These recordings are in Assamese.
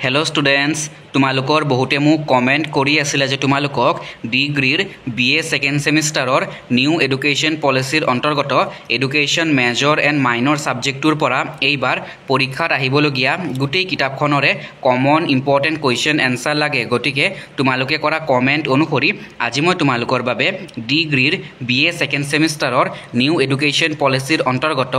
हेलो स्टूडेंट्स तुम्हालोकर बहुते मुख कमेंट करी आसिले जे तुम्हालोকক डिग्रीर बीए सेकेंड सेमिस्टारर न्यू एडुकेशन पलिसिर अंतर्गत एडुकेशन मेजर एंड माइनर सब्जेक्टर परा एइबार परीक्षात आहिबलगिया गोटेই किताबखनरे कमन इम्पर्टेन्ट क्वेश्चन एन्सार लागे गतिके तुम्हालोके करा कमेंट अनुसरि আজি মই তোমালোকৰ বাবে ডিগ্ৰীৰ बीए सेकेंड सेमिस्टारर न्यू एडुकेशन पलिसिर अंतर्गत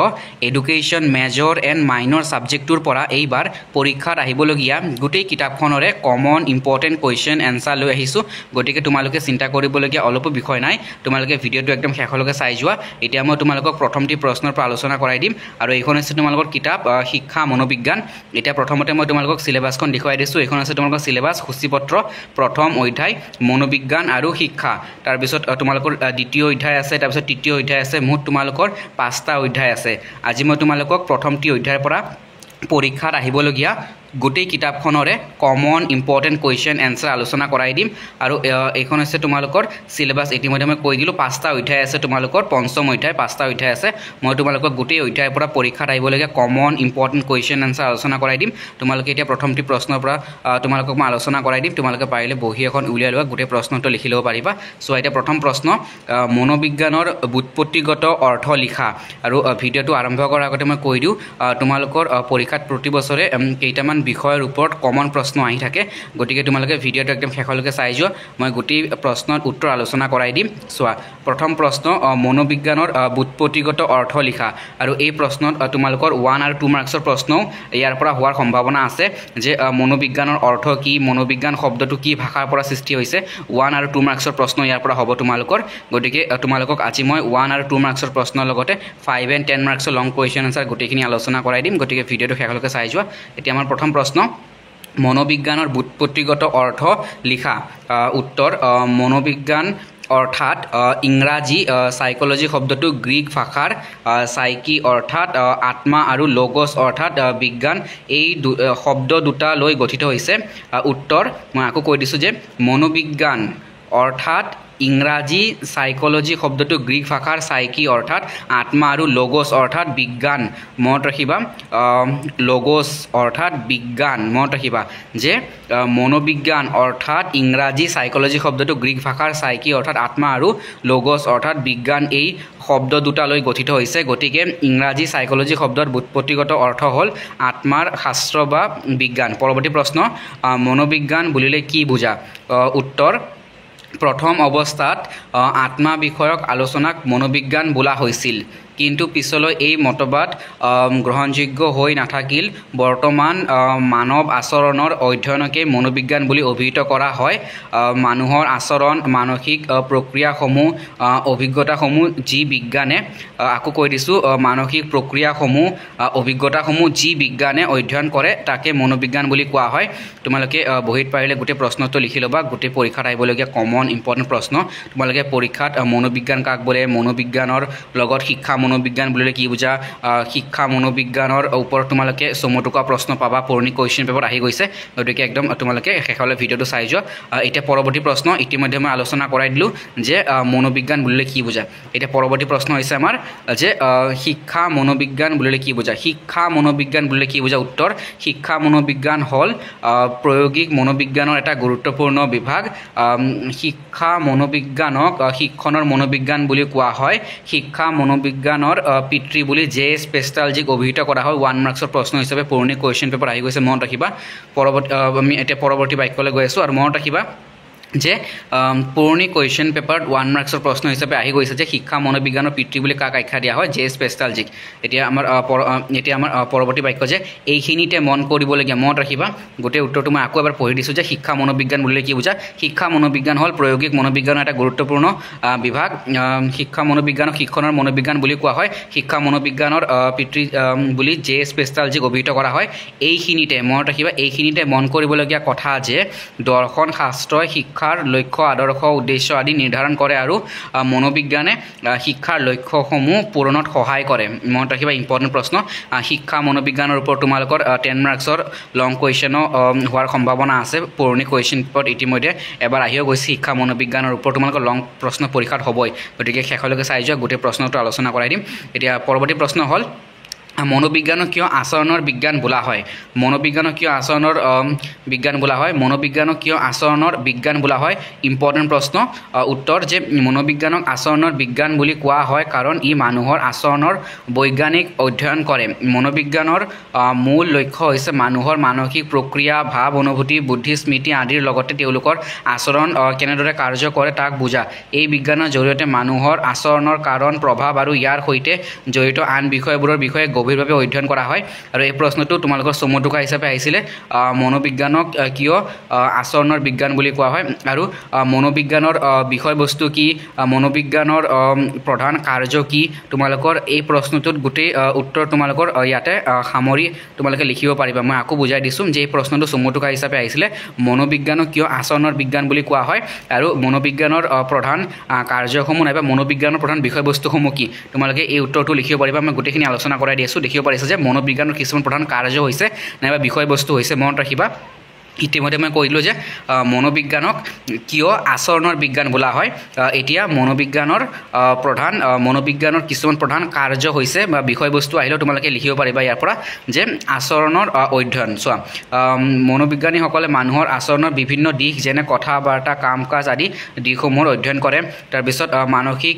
एडुकेशन मेजर एंड माइनर सब्जेक्टर परा एइबार परीक्षात आहिबलगिया गोटेই किताबखनरे कमन इम्पर्टेन्ट क्वेश्चन एन्सार লৈ আহিছো গতিকে তোমালোকে চিন্তা কৰিবলগীয়া অলপ বিষয় নাই তোমালোকে ভিডিওটো একদম শেষলৈকে চাই যোৱা এতিয়া মই তোমালোকক প্ৰথমটি প্ৰশ্নৰ পৰা আলোচনা কৰাই দিম আৰু এইখন আছে তোমালোকৰ কিতাপ শিক্ষা মনোবিজ্ঞান এতিয়া প্ৰথমতে মই তোমালোকক সিলেবাসখন দেখুৱাই দিছো এইখন আছে তোমালোকৰ সিলেবাস সূচীপত্ৰ প্ৰথম অধ্যায় মনোবিজ্ঞান আৰু শিক্ষা তাৰ পিছত তোমালোকৰ দ্বিতীয় অধ্যায় আছে তাৰ পিছত তৃতীয় অধ্যায় আছে মুঠ তোমালোকৰ পাঁচটা অধ্যায় আছে আজি মই তোমালোকক প্ৰথমটি অধ্যায়ৰ পৰা পৰীক্ষাত আহিবলগীয়া গোটেই কিতাবখনৰে কমন ইম্পৰ্টেন্ট কোৱেশ্চন এনসাৰ আলোচনা কৰাই দিম আৰু এইখন আছে তোমালোকৰ সিলেবাস ইতিমধ্যে মই কৈ দিলো পাঁচটা অধ্যায় আছে তোমালোকৰ পঞ্চম অধ্যায় পাঁচটা অধ্যায় আছে মই তোমালোকক গোটেই অধ্যায়ৰ পৰা পৰীক্ষাত আহিবলগীয়া কমন ইম্পৰ্টেন্ট কোৱেশ্চন এনসাৰ আলোচনা কৰাই দিম তোমালোকে এতিয়া প্ৰথমটি প্ৰশ্নৰ পৰা তোমালোকক মই আলোচনা কৰাই দিম তোমালোকে পাৰিলে বহি এখন উলিয়াই লোৱা গোটেই প্ৰশ্নটো লিখি ল'ব পাৰিবা সো এতিয়া প্ৰথম প্ৰশ্ন মনোবিজ্ঞানৰ বুৎপত্তিগত অৰ্থ লিখা আৰু ভিডিওটো আৰম্ভ কৰাৰ আগতে মই কৈ দিও তোমালোকৰ পৰীক্ষাত প্ৰতি বছৰে কেইটামান বিষয়ৰ ওপৰত কমন প্ৰশ্ন আহি থাকে গতিকে তোমালোকে ভিডিওটো একদম শেষলৈকে চাই যোৱা মই গোটেই প্ৰশ্নৰ উত্তৰ আলোচনা কৰাই দিম সোৱা প্ৰথম প্ৰশ্ন মনোবিজ্ঞানৰ বুৎপত্তিগত অৰ্থ লিখা আৰু এই প্ৰশ্নত তোমালোকৰ 1 আৰু 2 মাৰ্কছৰ প্ৰশ্ন ইয়াৰ পৰা হোৱাৰ সম্ভাৱনা আছে যে মনোবিজ্ঞানৰ অৰ্থ কি মনোবিজ্ঞান শব্দটো কি ভাষাৰ পৰা সৃষ্টি হৈছে 1 আৰু 2 মাৰ্কছৰ প্ৰশ্ন ইয়াৰ পৰা হ'ব তোমালোকৰ গতিকে তোমালোকক আজি মই 1 আৰু 2 মাৰ্কছৰ প্ৰশ্নৰ লগতে 5 and 10 মাৰ্কছৰ লং কোৱেশ্চন আনসাৰ গোটেইখিনি আলোচনা কৰাই দিম গতিকে ভিডিওটো শেষলৈকে চাই যোৱা এতিয়া আমাৰ প্ৰথম প্ৰশ্ন মনোবিজ্ঞানৰ বুৎপত্তিগত অৰ্থ লিখা উত্তৰ মনোবিজ্ঞান অৰ্থাৎ ইংৰাজী সাইকোলজি শব্দটো গ্ৰীক ভাষাৰ সাইকি অৰ্থাৎ আত্মা আৰু লগোস অৰ্থাৎ বিজ্ঞান এই শব্দ দুটা লৈ গঠিত হৈছে উত্তৰ মই আকৌ কৈ দিছো যে মনোবিজ্ঞান অৰ্থাৎ ইংৰাজী সাইকোলজি শব্দটো গ্ৰীক ভাষাৰ সাইকি অৰ্থাৎ আত্মা আৰু লগোস অৰ্থাৎ বিজ্ঞান মনত ৰাখিবা লগোস অৰ্থাৎ বিজ্ঞান মনত ৰাখিবা যে মনোবিজ্ঞান অৰ্থাৎ ইংৰাজী সাইকোলজি শব্দটো গ্ৰীক ভাষাৰ সাইকি অৰ্থাৎ আত্মা আৰু লগোস অৰ্থাৎ বিজ্ঞান এই শব্দ দুটা লৈ গঠিত হৈছে গতিকে ইংৰাজী সাইকোলজি শব্দৰ বুৎপত্তিগত অৰ্থ হ'ল আত্মাৰ শাস্ত্ৰ বা বিজ্ঞান পৰৱৰ্তী প্ৰশ্ন মনোবিজ্ঞান বুলিলে কি বুজা উত্তৰ प्रथम अवस्थात आत्मा विषयक आलोचनाक मनोविज्ञान बोला হৈছিল কিন্তু পিছলৈ এই মতবাদ গ্ৰহণযোগ্য হৈ নাথাকিল বৰ্তমান মানৱ আচৰণৰ অধ্যয়নকে মনোবিজ্ঞান বুলি অভিহিত কৰা হয় মানুহৰ আচৰণ মানসিক প্ৰক্ৰিয়াসমূহ অভিজ্ঞতাসমূহ যি বিজ্ঞানে আকো কৈ দিছো মানসিক প্ৰক্ৰিয়াসমূহ অভিজ্ঞতাসমূহ যি বিজ্ঞানে অধ্যয়ন কৰে তাকে মনোবিজ্ঞান বুলি কোৱা হয় তোমালোকে বহিত পাৰিলে গোটেই প্ৰশ্নটো লিখি লবা গোটেই পৰীক্ষাত আহিবলগীয়া কমন ইম্পৰ্টেন্ট প্ৰশ্ন তোমালোকে পৰীক্ষাত মনোবিজ্ঞান কাক বোলে মনোবিজ্ঞানৰ লগত শিক্ষা মনোবিজ্ঞান বুলিলে কি বুজা শিক্ষা মনোবিজ্ঞানৰ ওপৰত তোমালোকে সমতুকা প্ৰশ্ন পাবা পুৰণি কোৱেশ্চন পেপাৰ আহি গৈছে গতিকে একদম তোমালোকে শেষলৈ ভিডিওটো চাই যোৱা এতিয়া পৰৱৰ্তী প্ৰশ্ন ইতিমধ্যে মই আলোচনা কৰাই দিলো যে মনোবিজ্ঞান বুলিলে কি বুজা এতিয়া পৰৱৰ্তী প্ৰশ্ন হৈছে আমাৰ যে শিক্ষা মনোবিজ্ঞান বুলিলে কি বুজা শিক্ষা মনোবিজ্ঞান বুলিলে কি বুজা উত্তৰ শিক্ষা মনোবিজ্ঞান হ'ল প্ৰায়োগিক মনোবিজ্ঞানৰ এটা গুৰুত্বপূৰ্ণ বিভাগ শিক্ষা মনোবিজ্ঞানক শিক্ষণৰ মনোবিজ্ঞান বুলি কোৱা হয় শিক্ষা মনোবিজ্ঞানৰ পিতৃ বুলি জে.এছ. পেষ্টালজিক অভিহিত কৰা হয় 1 মাৰ্কছৰ প্ৰশ্ন হিচাপে পুৰণি কোৱেশ্চন পেপাৰ আহি গৈছে মনত ৰাখিবা আমি এটা পৰৱৰ্তী বাক্যলৈ গৈ আছো আৰু মনত ৰাখিবা যে পুৰণি কোৱেশ্চন পেপাৰত 1 মাৰ্কছৰ প্ৰশ্ন হিচাপে আহি গৈছে যে শিক্ষা মনোবিজ্ঞানৰ পিতৃ বুলি কাক আখ্যা দিয়া হয় জে.এছ. পেষ্টালজিক এতিয়া আমাৰ পৰৱৰ্তী বাক্য যে এইখিনিতে মন কৰিবলগীয়া মনত ৰাখিবা গোটেই উত্তৰটো মই আকৌ এবাৰ পঢ়ি দিছো যে শিক্ষা মনোবিজ্ঞান বুলিলে কি বুজা শিক্ষা মনোবিজ্ঞান হ'ল প্ৰায়োগিক মনোবিজ্ঞানৰ এটা গুৰুত্বপূৰ্ণ বিভাগ শিক্ষা মনোবিজ্ঞানক শিক্ষণৰ মনোবিজ্ঞান বুলি কোৱা হয় শিক্ষা মনোবিজ্ঞানৰ পিতৃ বুলি জে.এছ. পেষ্টালজিক অভিহিত কৰা হয় এইখিনিতে মনত ৰাখিবা এইখিনিতে মন কৰিবলগীয়া কথা যে দৰ্শন শাস্ত্ৰই শিক্ষাৰ লক্ষ্য আদৰ্শ উদ্দেশ্য আদি নিৰ্ধাৰণ কৰে আৰু মনোবিজ্ঞানে শিক্ষাৰ লক্ষ্যসমূহ পূৰণত সহায় কৰে মনত ৰাখিবা ইম্পৰ্টেন্ট প্ৰশ্ন শিক্ষা মনোবিজ্ঞানৰ ওপৰত তোমালোকৰ 10 মাৰ্কছৰ লং কোৱেশ্চন হোৱাৰ সম্ভাৱনা আছে পুৰণি কোৱেশ্চন পেপাৰত ইতিমধ্যে এবাৰ আহিও গৈছে শিক্ষা মনোবিজ্ঞানৰ ওপৰত তোমালোকৰ লং প্ৰশ্ন পৰীক্ষাত হ'বই গতিকে শেষলৈকে চাই যোৱা গোটেই প্ৰশ্নটো আলোচনা কৰাই দিম এতিয়া পৰৱৰ্তী প্ৰশ্ন হ'ল মনোবিজ্ঞানক কিয় আচৰণৰ বিজ্ঞান বোলা হয় মনোবিজ্ঞানক কিয় আচৰণৰ বিজ্ঞান বোলা হয় মনোবিজ্ঞানক কিয় আচৰণৰ বিজ্ঞান বোলা হয় ইম্পৰ্টেণ্ট প্ৰশ্ন উত্তৰ যে মনোবিজ্ঞানক আচৰণৰ বিজ্ঞান বুলি কোৱা হয় কাৰণ ই মানুহৰ আচৰণৰ বৈজ্ঞানিক অধ্যয়ন কৰে মনোবিজ্ঞানৰ মূল লক্ষ্য হৈছে মানুহৰ মানসিক প্ৰক্ৰিয়া ভাৱ অনুভূতি বুদ্ধি স্মৃতি আদিৰ লগতে তেওঁলোকৰ আচৰণ কেনেদৰে কাৰ্য কৰে তাক বুজা এই বিজ্ঞানৰ জৰিয়তে মানুহৰ আচৰণৰ কাৰণ প্ৰভাৱ আৰু ইয়াৰ সৈতে জড়িত আন বিষয়বোৰৰ বিষয়ে গভীৰভাৱে অধ্যয়ন কৰা হয় আৰু এই প্ৰশ্নটো তোমালোকৰ চমুটোকা হিচাপে আহিছিলে মনোবিজ্ঞানক কিয় আচৰণৰ বিজ্ঞান বুলি কোৱা হয় আৰু মনোবিজ্ঞানৰ বিষয়বস্তু কি মনোবিজ্ঞানৰ প্ৰধান কাৰ্য কি তোমালোকৰ এই প্ৰশ্নটোত গোটেই উত্তৰ তোমালোকৰ ইয়াতে সামৰি তোমালোকে লিখিব পাৰিবা মই আকৌ বুজাই দিছোঁ যে এই প্ৰশ্নটো চমুটোকা হিচাপে আহিছিলে মনোবিজ্ঞানক কিয় আচৰণৰ বিজ্ঞান বুলি কোৱা হয় আৰু মনোবিজ্ঞানৰ প্ৰধান কাৰ্যসমূহ নাইবা মনোবিজ্ঞানৰ প্ৰধান বিষয়বস্তুসমূহ কি তোমালোকে এই উত্তৰটো লিখিব পাৰিবা মই গোটেইখিনি আলোচনা কৰাই দিছোঁ দেখিব পাৰিছে যে মনোবিজ্ঞানৰ কিছুমান প্ৰধান কাৰ্য হৈছে নাইবা বিষয়বস্তু হৈছে মনত ৰাখিবা ইতিমধ্যে মই কৈলোঁ যে মনোবিজ্ঞানক কিয় আচৰণৰ বিজ্ঞান বোলা হয় এতিয়া মনোবিজ্ঞানৰ কিছুমান প্ৰধান কাৰ্য হৈছে বা বিষয়বস্তু আহিলেও তোমালোকে লিখিব পাৰিবা ইয়াৰ পৰা যে আচৰণৰ অধ্যয়ন চোৱা মনোবিজ্ঞানীসকলে মানুহৰ আচৰণৰ বিভিন্ন দিশ যেনে কথা বাৰ্তা কাম কাজ আদি দিশসমূহৰ অধ্যয়ন কৰে তাৰপিছত মানসিক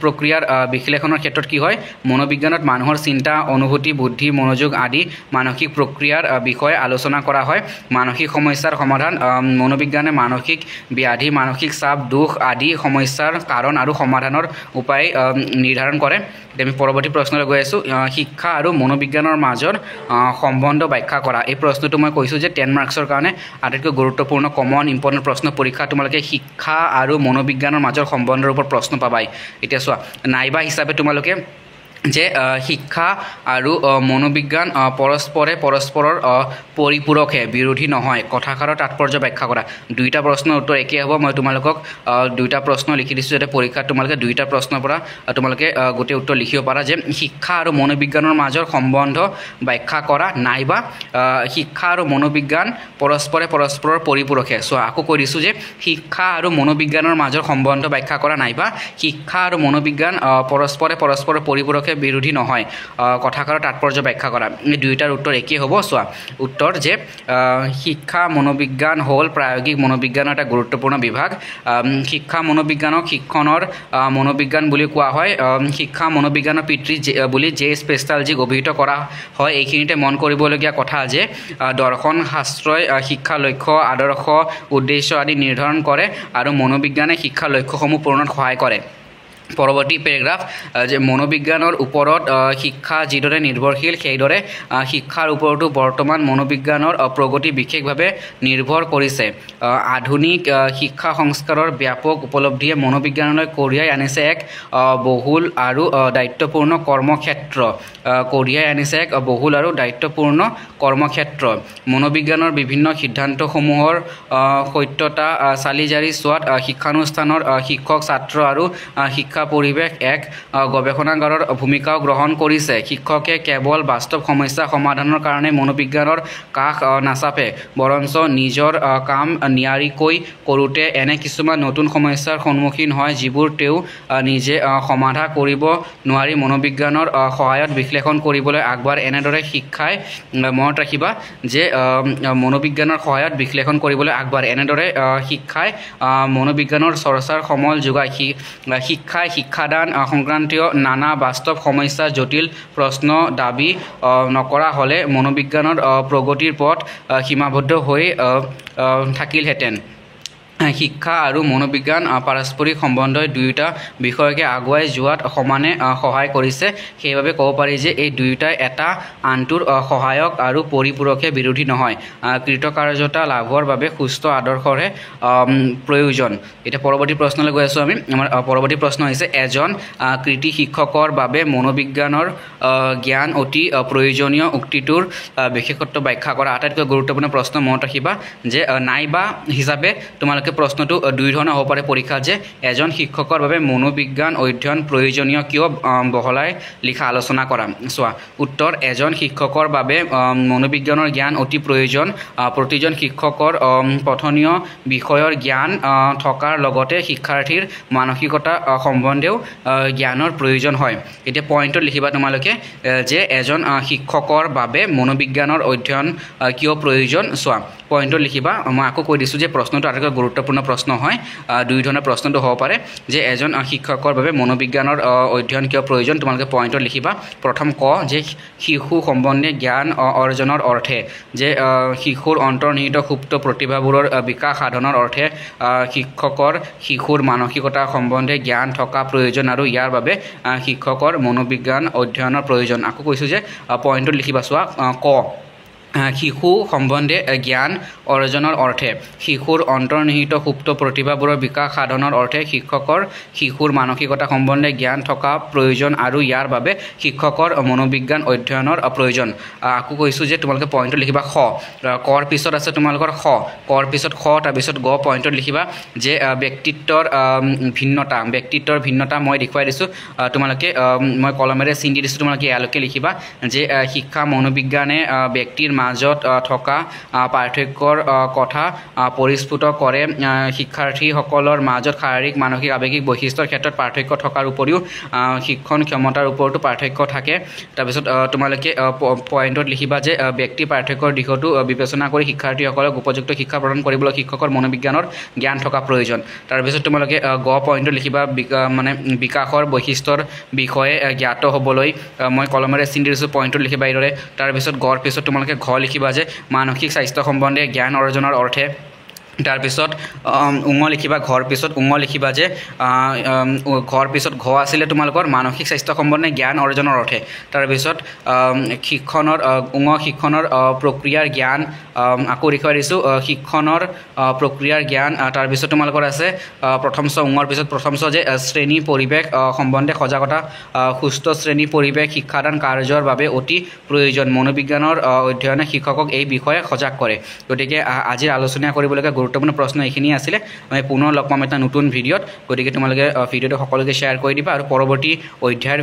প্ৰক্ৰিয়াৰ বিশ্লেষণৰ ক্ষেত্ৰত কি হয় মনোবিজ্ঞানত মানুহৰ চিন্তা অনুভূতি বুদ্ধি মনোযোগ আদি মানসিক প্ৰক্ৰিয়াৰ বিষয়ে আলোচনা কৰা হয় মানসিক সমস্যাৰ সমাধান মনোবিজ্ঞানে মানসিক ব্যাধি মানসিক চাপ দুখ আদি সমস্যাৰ কাৰণ আৰু সমাধানৰ উপায় নিৰ্ধাৰণ কৰে আমি পৰৱৰ্তী প্ৰশ্নলৈ গৈ আছোঁ শিক্ষা আৰু মনোবিজ্ঞানৰ মাজৰ সম্বন্ধ ব্যাখ্যা কৰা এই প্ৰশ্নটো মই কৈছোঁ যে 10 মাৰ্কছৰ কাৰণে আটাইতকৈ গুৰুত্বপূৰ্ণ কমন ইম্পৰ্টেণ্ট প্ৰশ্ন পৰীক্ষা তোমালোকে শিক্ষা আৰু মনোবিজ্ঞানৰ মাজৰ সম্বন্ধৰ ওপৰত প্ৰশ্ন পাবাই এতিয়া চোৱা নাইবা হিচাপে তোমালোকে যে শিক্ষা আৰু মনোবিজ্ঞান পৰস্পৰৰ পৰিপূৰকহে বিৰোধী নহয় কথাষাৰৰ তাৎপৰ্য ব্যাখ্যা কৰা দুইটা প্ৰশ্নৰ উত্তৰ একেই হ'ব মই তোমালোকক দুইটা প্ৰশ্ন লিখি দিছোঁ যাতে পৰীক্ষাত তোমালোকে দুইটা প্ৰশ্নৰ পৰা তোমালোকে গোটেই উত্তৰ লিখিব পাৰা যে শিক্ষা আৰু মনোবিজ্ঞানৰ মাজৰ সম্বন্ধ ব্যাখ্যা কৰা নাইবা শিক্ষা আৰু মনোবিজ্ঞান পৰস্পৰৰ পৰিপূৰকহে চ' আকৌ কৈ দিছোঁ যে শিক্ষা আৰু মনোবিজ্ঞানৰ মাজৰ সম্বন্ধ ব্যাখ্যা কৰা নাইবা শিক্ষা আৰু মনোবিজ্ঞান পৰস্পৰৰ পৰিপূৰকহে বিৰোধী নহয় কথাষাৰৰ তাৎপৰ্য ব্যাখ্যা কৰা এই দুইটাৰ উত্তৰ একেই হ'ব চোৱা উত্তৰ যে শিক্ষা মনোবিজ্ঞান হ'ল প্ৰায়োগিক মনোবিজ্ঞানৰ এটা গুৰুত্বপূৰ্ণ বিভাগ শিক্ষা মনোবিজ্ঞানক শিক্ষণৰ মনোবিজ্ঞান বুলি কোৱা হয় শিক্ষা মনোবিজ্ঞানৰ পিতৃ বুলি জে স্পেষ্টালজিক অভিহিত কৰা হয় এইখিনিতে মন কৰিবলগীয়া কথা যে দৰ্শন শাস্ত্ৰই শিক্ষা লক্ষ্য আদৰ্শ উদ্দেশ্য আদি নিৰ্ধাৰণ কৰে আৰু মনোবিজ্ঞানে শিক্ষা লক্ষ্যসমূহ পূৰণত সহায় কৰে পৰৱৰ্তী পেৰাগ্ৰাফ যে মনোবিজ্ঞানৰ ওপৰত শিক্ষা যিদৰে নিৰ্ভৰশীল সেইদৰে শিক্ষাৰ ওপৰতো বৰ্তমান মনোবিজ্ঞানৰ প্ৰগতি বিশেষভাৱে নিৰ্ভৰ কৰিছে আধুনিক শিক্ষা সংস্কাৰৰ ব্যাপক উপলব্ধিয়ে মনোবিজ্ঞানলৈ কঢ়িয়াই আনিছে এক বহুল আৰু দায়িত্বপূৰ্ণ কৰ্মক্ষেত্ৰ মনোবিজ্ঞানৰ বিভিন্ন সিদ্ধান্তসমূহৰ সত্যতা চালি জাৰি চোৱাত শিক্ষানুষ্ঠানৰ শিক্ষক ছাত্ৰ আৰু শিক্ষা পৰিৱেশ এক গৱেষণাগাৰৰ ভূমিকাও গ্ৰহণ কৰিছে শিক্ষকে কেৱল বাস্তৱ সমস্যা সমাধানৰ কাৰণে মনোবিজ্ঞানৰ কাষ নাচাপে বৰঞ্চ নিজৰ কাম নিয়াৰিকৈ কৰোঁতে এনে কিছুমান নতুন সমস্যাৰ সন্মুখীন হয় যিবোৰ তেওঁ নিজে সমাধা কৰিব নোৱাৰি মনোবিজ্ঞানৰ সহায়ত বিশ্লেষণ কৰিবলৈ আগবাঢ়ে এনেদৰে শিক্ষাই মনত ৰাখিবা যে মনোবিজ্ঞানৰ সহায়ত বিশ্লেষণ কৰিবলৈ আগবাঢ়ে এনেদৰে শিক্ষাই মনোবিজ্ঞানৰ চৰ্চাৰ সমল যোগায় শিক্ষাই শিক্ষাদান সংক্ৰান্তীয় নানা বাস্তৱ সমস্যা জটিল প্ৰশ্ন দাবী নকৰা হ'লে মনোবিজ্ঞানৰ প্ৰগতিৰ পথ সীমাবদ্ধ হৈ থাকিলহেঁতেন শিক্ষা আৰু মনোবিজ্ঞান পাৰস্পৰিক সম্বন্ধই দুয়োটা বিষয়কে আগুৱাই যোৱাত সমানে সহায় কৰিছে সেইবাবে ক'ব পাৰি যে এই দুয়োটাই এটা আনটোৰ সহায়ক আৰু পৰিপূৰকহে বিৰোধী নহয় কৃতকাৰ্যতা লাভৰ বাবে সুস্থ আদৰ্শৰহে প্ৰয়োজন এতিয়া পৰৱৰ্তী প্ৰশ্নলৈ গৈ আছোঁ আমি আমাৰ পৰৱৰ্তী প্ৰশ্ন হৈছে এজন কৃতি শিক্ষকৰ বাবে মনোবিজ্ঞানৰ জ্ঞান অতি প্ৰয়োজনীয় উক্তিটোৰ বিশেষত্ব ব্যাখ্যা কৰা আটাইতকৈ গুৰুত্বপূৰ্ণ প্ৰশ্ন মনত ৰাখিবা যে নাইবা হিচাপে তোমালোকে তোমালোকে প্ৰশ্নটো দুই ধৰণৰ হ'ব পাৰে পৰীক্ষা যে এজন শিক্ষকৰ বাবে মনোবিজ্ঞান অধ্যয়ন প্ৰয়োজনীয় কিয় বহলাই লিখা আলোচনা কৰা চোৱা উত্তৰ এজন শিক্ষকৰ বাবে মনোবিজ্ঞানৰ জ্ঞান অতি প্ৰয়োজন প্ৰতিজন শিক্ষকৰ পঠনীয় বিষয়ৰ জ্ঞান থকাৰ লগতে শিক্ষাৰ্থীৰ মানসিকতা সম্বন্ধেও জ্ঞানৰ প্ৰয়োজন হয় এতিয়া পইণ্টত লিখিবা তোমালোকে যে এজন শিক্ষকৰ বাবে মনোবিজ্ঞানৰ অধ্যয়ন কিয় প্ৰয়োজন চোৱা পইণ্টত লিখিবা মই আকৌ কৈ দিছোঁ যে প্ৰশ্নটো আটাইতকৈ গুৰুত্বপূৰ্ণ প্ৰশ্ন হয় দুই ধৰণৰ প্ৰশ্নটো হ'ব পাৰে যে এজন শিক্ষকৰ বাবে মনোবিজ্ঞানৰ অধ্যয়ন কিয় প্ৰয়োজন তোমালোকে পইণ্টত লিখিবা প্ৰথম ক যে শিশু সম্বন্ধে জ্ঞান অৰ্জনৰ অৰ্থে যে শিশুৰ অন্তৰ্নিহিত সুপ্ত প্ৰতিভাবোৰৰ বিকাশ সাধনৰ অৰ্থে শিক্ষকৰ শিশুৰ মানসিকতা সম্বন্ধে জ্ঞান থকা প্ৰয়োজন আৰু ইয়াৰ বাবে শিক্ষকৰ মনোবিজ্ঞান অধ্যয়নৰ প্ৰয়োজন আকৌ কৈছোঁ যে পইণ্টত লিখিবা চোৱা ক শিশু সম্বন্ধে জ্ঞান অৰ্জনৰ অৰ্থে শিশুৰ অন্তৰ্নিহিত সুপ্ত প্ৰতিভাবোৰৰ বিকাশ সাধনৰ অৰ্থে শিক্ষকৰ শিশুৰ মানসিকতা সম্বন্ধে জ্ঞান থকা প্ৰয়োজন আৰু ইয়াৰ বাবে শিক্ষকৰ মনোবিজ্ঞান অধ্যয়নৰ প্ৰয়োজন আকৌ কৈছোঁ যে তোমালোকে পইণ্টত লিখিবা খ কৰ পিছত আছে তোমালোকৰ খ কৰ পিছত খ তাৰপিছত গ পইণ্টত লিখিবা যে ব্যক্তিত্বৰ ভিন্নতা মই দেখুৱাই দিছোঁ তোমালোকে মই কলমেৰে চিন দি দিছোঁ তোমালোকে ইয়ালৈকে লিখিবা যে শিক্ষা মনোবিজ্ঞানে ব্যক্তিৰ মাজত থকা পাৰ্থক্যৰ কথা পৰিস্ফুট কৰে শিক্ষাৰ্থীসকলৰ মাজত শাৰীৰিক মানসিক আৱেগিক বৈশিষ্ট্যৰ ক্ষেত্ৰত পাৰ্থক্য থকাৰ উপৰিও শিক্ষণ ক্ষমতাৰ ওপৰতো পাৰ্থক্য থাকে তাৰপিছত তোমালোকে পইণ্টত লিখিবা যে ব্যক্তি পাৰ্থক্যৰ দিশতো বিবেচনা কৰি শিক্ষাৰ্থীসকলক উপযুক্ত শিক্ষা প্ৰদান কৰিবলৈ শিক্ষকৰ মনোবিজ্ঞানৰ জ্ঞান থকা প্ৰয়োজন তাৰপিছত তোমালোকে গ পইণ্টত লিখিবা মানে বিকাশৰ বৈশিষ্ট্যৰ বিষয়ে জ্ঞাত হ'বলৈ মই কলমেৰে চিন দিছোঁ পইণ্টত লিখিবা এইদৰে তাৰপিছত গৰ পিছত তোমালোকে ঘ লিখিবা যে মানসিক স্বাস্থ্য সম্বন্ধে জ্ঞান অৰ্জনৰ অৰ্থে তাৰপিছত লিখিবা ঘৰ পিছত লিখিবা যে ঘৰ পিছত ঘ আছিলে তোমালোকৰ মানসিক স্বাস্থ্য সম্বন্ধে জ্ঞান অৰ্জনৰ অৰ্থে তাৰপিছত শিক্ষণৰ শিক্ষণৰ প্ৰক্ৰিয়াৰ জ্ঞান আকৌ দেখুৱাই দিছোঁ শিক্ষণৰ প্ৰক্ৰিয়াৰ জ্ঞান তাৰপিছত তোমালোকৰ আছে প্ৰথম চ পিছত প্ৰথম চ যে শ্ৰেণী পৰিৱেশ সম্বন্ধে সজাগতা সুস্থ শ্ৰেণী পৰিৱেশ শিক্ষাদান কাৰ্যৰ বাবে অতি প্ৰয়োজন মনোবিজ্ঞানৰ অধ্যয়নে শিক্ষকক এই বিষয়ে সজাগ কৰে গতিকে আজিৰ আলোচনা কৰিবলগীয়া গুৰুত্বপূৰ্ণ প্ৰশ্ন এইখিনি আছিলে আমি পুনৰ লগ পাম এটা নতুন ভিডিঅ'ত গতিকে তোমালোকে ভিডিঅ'টো সকলোকে শ্বেয়াৰ কৰি দিবা আৰু পৰৱৰ্তী অধ্যায়ৰ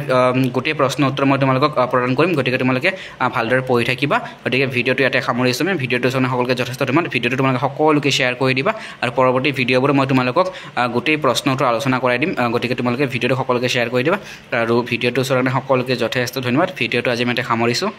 গোটেই প্ৰশ্ন উত্তৰ মই তোমালোকক প্ৰদান কৰিম গতিকে তোমালোকে ভালদৰে পঢ়ি থাকিবা গতিকে ভিডিঅ'টো ইয়াতে সামৰিছোঁ আমি ভিডিঅ'টো চাই সকলোকে যথেষ্ট ধন্যবাদ ভিডিঅ'টো তোমালোকে সকলোকে শ্বেয়াৰ কৰি দিবা আৰু পৰৱৰ্তী ভিডিঅ'বোৰ মই তোমালোকক গোটেই প্ৰশ্নটো আলোচনা কৰাই দিম গতিকে তোমালোকে ভিডিঅ'টো সকলোকে শ্বেয়াৰ কৰি দিবা আৰু ভিডিঅ'টো চোৱাৰ কাৰণে সকলোকে যথেষ্ট ধন্যবাদ ভিডিঅ'টো আজি মই ইয়াতে সামৰিছোঁ